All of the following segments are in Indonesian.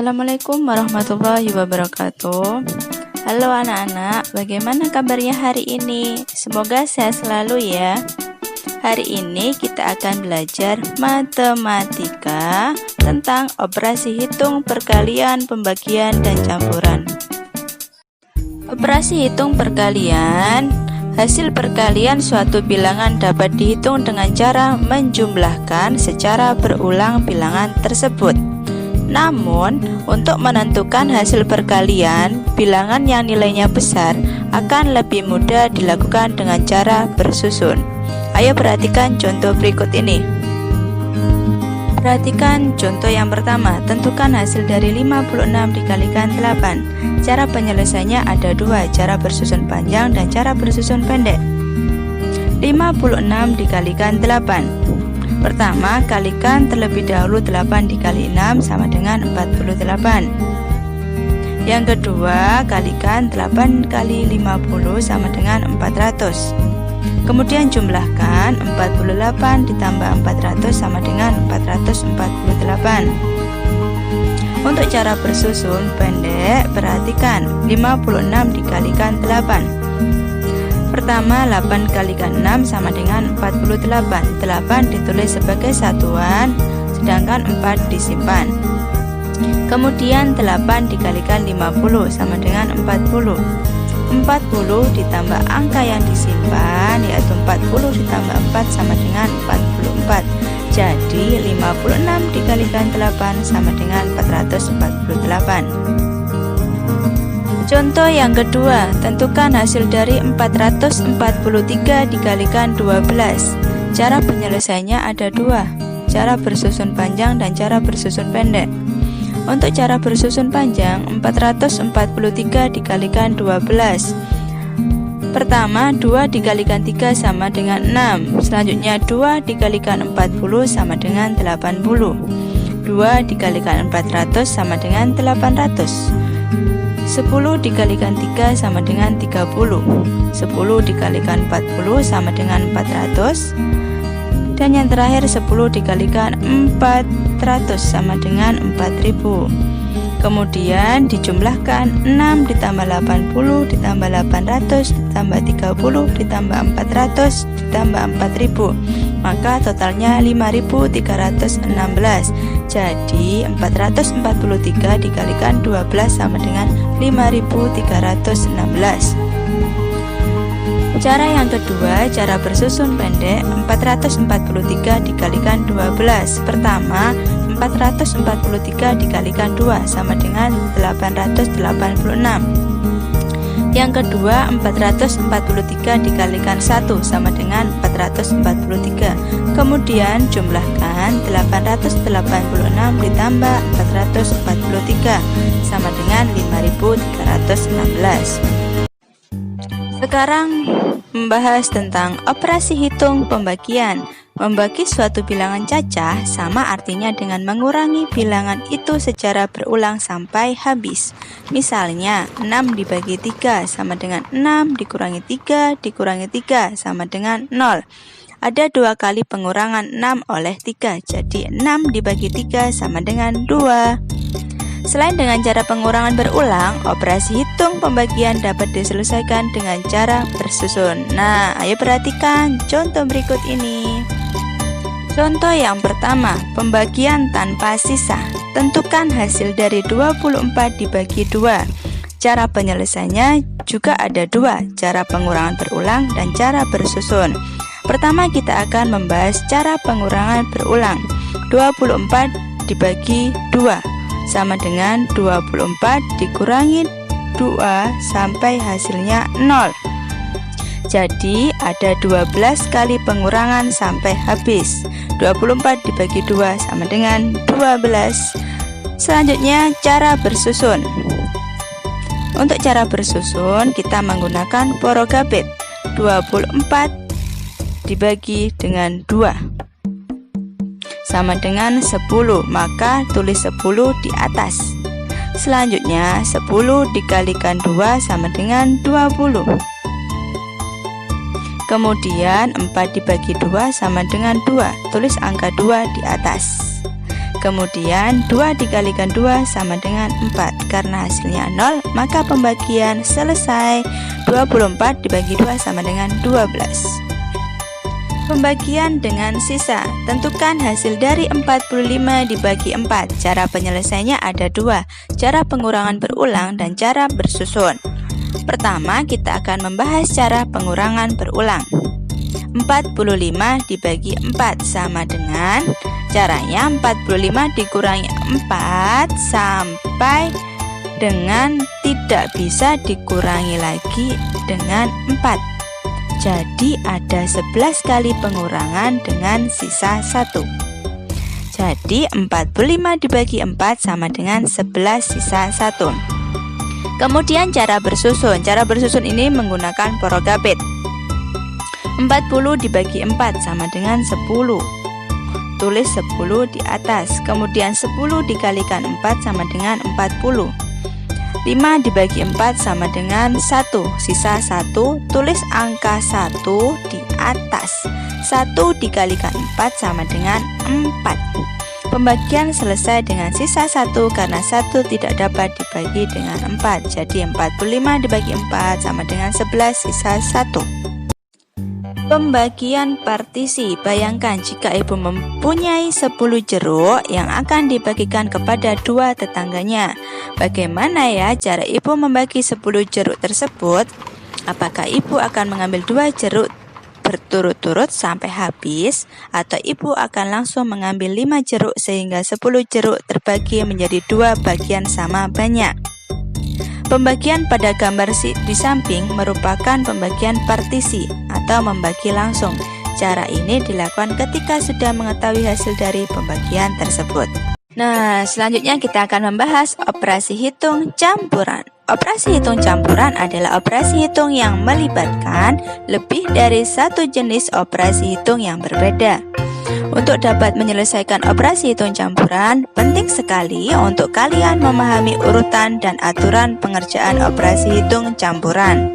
Assalamualaikum warahmatullahi wabarakatuh. Halo anak-anak, bagaimana kabarnya hari ini? Semoga sehat selalu ya. Hari ini kita akan belajar matematika tentang operasi hitung, perkalian, pembagian, dan campuran. Operasi hitung perkalian. Hasil perkalian suatu bilangan dapat dihitung dengan cara menjumlahkan secara berulang bilangan tersebut. Namun, untuk menentukan hasil perkalian, bilangan yang nilainya besar akan lebih mudah dilakukan dengan cara bersusun. Ayo perhatikan contoh berikut ini. Perhatikan contoh yang pertama, tentukan hasil dari 56 dikalikan 8. Cara penyelesaiannya ada dua, cara bersusun panjang dan cara bersusun pendek. 56 dikalikan 8. Pertama, kalikan terlebih dahulu 8 dikali 6 sama dengan 48. Yang kedua, kalikan 8 kali 50 sama dengan 400. Kemudian jumlahkan 48 ditambah 400 sama dengan 448. Untuk cara bersusun pendek, perhatikan 56 dikalikan 8. Pertama, 8 kalikan 6 sama dengan 48. 8 ditulis sebagai satuan, sedangkan 4 disimpan. Kemudian 8 dikalikan 50 sama dengan 40. 40 ditambah angka yang disimpan, yaitu 40 ditambah 4 sama dengan 44. Jadi 56 dikalikan 8 sama dengan 448. Contoh yang kedua, tentukan hasil dari 443 dikalikan 12. Cara penyelesaiannya ada dua, cara bersusun panjang dan cara bersusun pendek. Untuk cara bersusun panjang, 443 dikalikan 12. Pertama, 2 dikalikan 3 sama dengan 6. Selanjutnya 2 dikalikan 40 sama dengan 80. 2 dikalikan 400 sama dengan 800. 10 dikalikan 3 sama dengan 30. 10 dikalikan 40 sama dengan 400. Dan yang terakhir 10 dikalikan 400 sama dengan 4000. Kemudian dijumlahkan 6 ditambah 80 ditambah 800 ditambah 30 ditambah 400 ditambah 4000. Maka totalnya 5316. Jadi 443 dikalikan 12 sama dengan 5316. Cara yang kedua, cara bersusun pendek, 443 dikalikan 12. Pertama, 443 dikalikan 2 sama dengan 886. Yang kedua, 443 dikalikan 1 sama dengan 443. Kemudian jumlahkan 886 ditambah 443 sama dengan 5316. Sekarang membahas tentang operasi hitung pembagian. Membagi suatu bilangan cacah sama artinya dengan mengurangi bilangan itu secara berulang sampai habis. Misalnya 6 dibagi 3 sama dengan 6 dikurangi 3 dikurangi 3 sama dengan 0. Ada dua kali pengurangan 6 oleh 3, jadi 6 dibagi 3 sama dengan 2. Selain dengan cara pengurangan berulang, operasi hitung pembagian dapat diselesaikan dengan cara bersusun. Nah, ayo perhatikan contoh berikut ini. Contoh yang pertama, pembagian tanpa sisa. Tentukan hasil dari 24 dibagi 2. Cara penyelesaiannya juga ada dua, cara pengurangan berulang dan cara bersusun. Pertama, kita akan membahas cara pengurangan berulang. 24 dibagi 2 sama dengan 24 dikurangi 2 sampai hasilnya 0. Jadi ada 12 kali pengurangan sampai habis. 24 dibagi 2 sama dengan 12. Selanjutnya cara bersusun. Untuk cara bersusun kita menggunakan porogabit. 24 dibagi dengan 2 sama dengan 10, maka tulis 10 di atas. Selanjutnya 10 dikalikan 2 sama dengan 20. Kemudian 4 dibagi 2 sama dengan 2, tulis angka 2 di atas. Kemudian 2 dikalikan 2 sama dengan 4. Karena hasilnya 0, maka pembagian selesai. 24 dibagi 2 sama dengan 12. Pembagian dengan sisa. Tentukan hasil dari 45 dibagi 4. Cara penyelesaiannya ada dua, cara pengurangan berulang dan cara bersusun. Pertama, kita akan membahas cara pengurangan berulang. 45 dibagi 4 sama dengan, caranya 45 dikurangi 4 sampai dengan tidak bisa dikurangi lagi dengan 4. Jadi ada 11 kali pengurangan dengan sisa 1. Jadi 45 dibagi 4 sama dengan 11 sisa 1. Kemudian cara bersusun. Cara bersusun ini menggunakan porogabit. 40 dibagi 4 sama dengan 10. Tulis 10 di atas. Kemudian 10 dikalikan 4 sama dengan 40. 5 dibagi 4 sama dengan 1, sisa 1, tulis angka 1 di atas. 1 dikalikan 4 sama dengan 4. Pembagian selesai dengan sisa 1 karena 1 tidak dapat dibagi dengan 4. Jadi 45 dibagi 4 sama dengan 11 sisa 1. Pembagian partisi. Bayangkan jika ibu mempunyai 10 jeruk yang akan dibagikan kepada 2 tetangganya. Bagaimana ya cara ibu membagi 10 jeruk tersebut? Apakah ibu akan mengambil 2 jeruk berturut-turut sampai habis, atau ibu akan langsung mengambil 5 jeruk sehingga 10 jeruk terbagi menjadi 2 bagian sama banyak? Pembagian pada gambar di samping merupakan pembagian partisi atau membagi langsung. Cara ini dilakukan ketika sudah mengetahui hasil dari pembagian tersebut. Nah, selanjutnya kita akan membahas operasi hitung campuran. Operasi hitung campuran adalah operasi hitung yang melibatkan lebih dari satu jenis operasi hitung yang berbeda. Untuk dapat menyelesaikan operasi hitung campuran, penting sekali untuk kalian memahami urutan dan aturan pengerjaan operasi hitung campuran.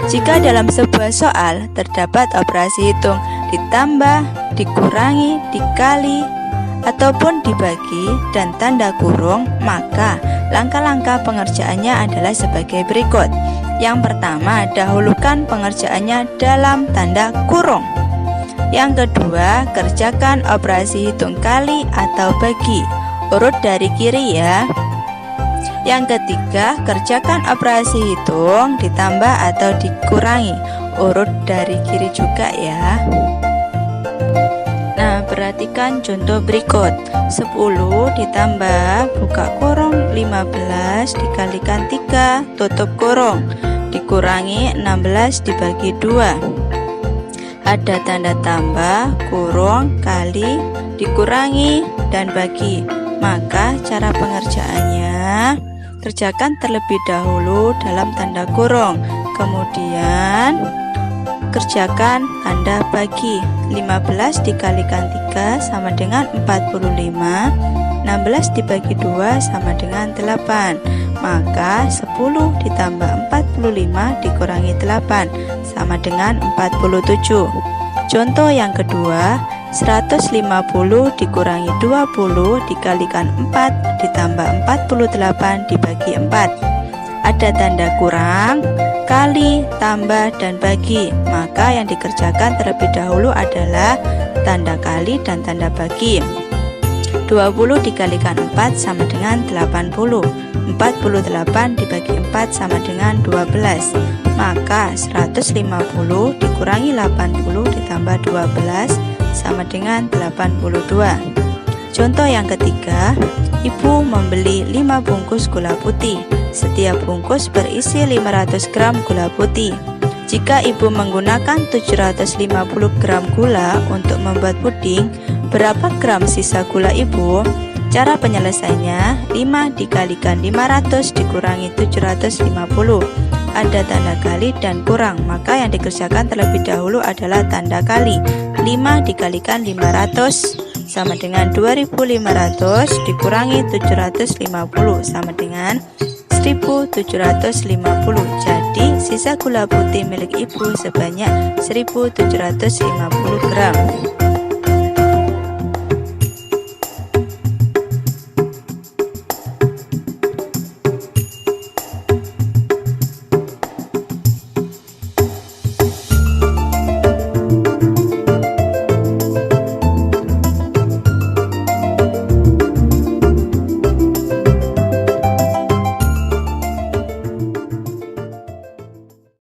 Jika dalam sebuah soal terdapat operasi hitung ditambah, dikurangi, dikali, ataupun dibagi dan tanda kurung, maka langkah-langkah pengerjaannya adalah sebagai berikut. Yang pertama, dahulukan pengerjaannya dalam tanda kurung. Yang kedua, kerjakan operasi hitung kali atau bagi. Urut dari kiri ya. Yang ketiga, kerjakan operasi hitung ditambah atau dikurangi. Urut dari kiri juga ya. Nah, perhatikan contoh berikut. 10 ditambah buka kurung 15 dikalikan 3 tutup kurung dikurangi 16 dibagi 2. Ada tanda tambah, kurung, kali, dikurangi, dan bagi. Maka cara pengerjaannya, kerjakan terlebih dahulu dalam tanda kurung. Kemudian kerjakan tanda bagi. 15 dikalikan 3 sama dengan 45. 16 dibagi 2 sama dengan 8. Maka 10 ditambah 45 dikurangi 8 sama dengan 47. Contoh yang kedua, 150 dikurangi 20 dikalikan 4 ditambah 48 dibagi 4. Ada tanda kurang, kali, tambah, dan bagi. Maka yang dikerjakan terlebih dahulu adalah tanda kali dan tanda bagi. 20 dikalikan 4 sama dengan 80. 48 dibagi 4 sama dengan 12. Maka 150 dikurangi 80 ditambah 12 sama dengan 82. Contoh yang ketiga, ibu membeli 5 bungkus gula putih. Setiap bungkus berisi 500 gram gula putih. Jika ibu menggunakan 750 gram gula untuk membuat puding, berapa gram sisa gula ibu? Cara penyelesaiannya, 5 dikalikan 500 dikurangi 750. Ada tanda kali dan kurang, maka yang dikerjakan terlebih dahulu adalah tanda kali. 5 dikalikan 500 sama dengan 2500 dikurangi 750 sama dengan 1750. Jadi sisa gula putih milik ibu sebanyak 1750 gram.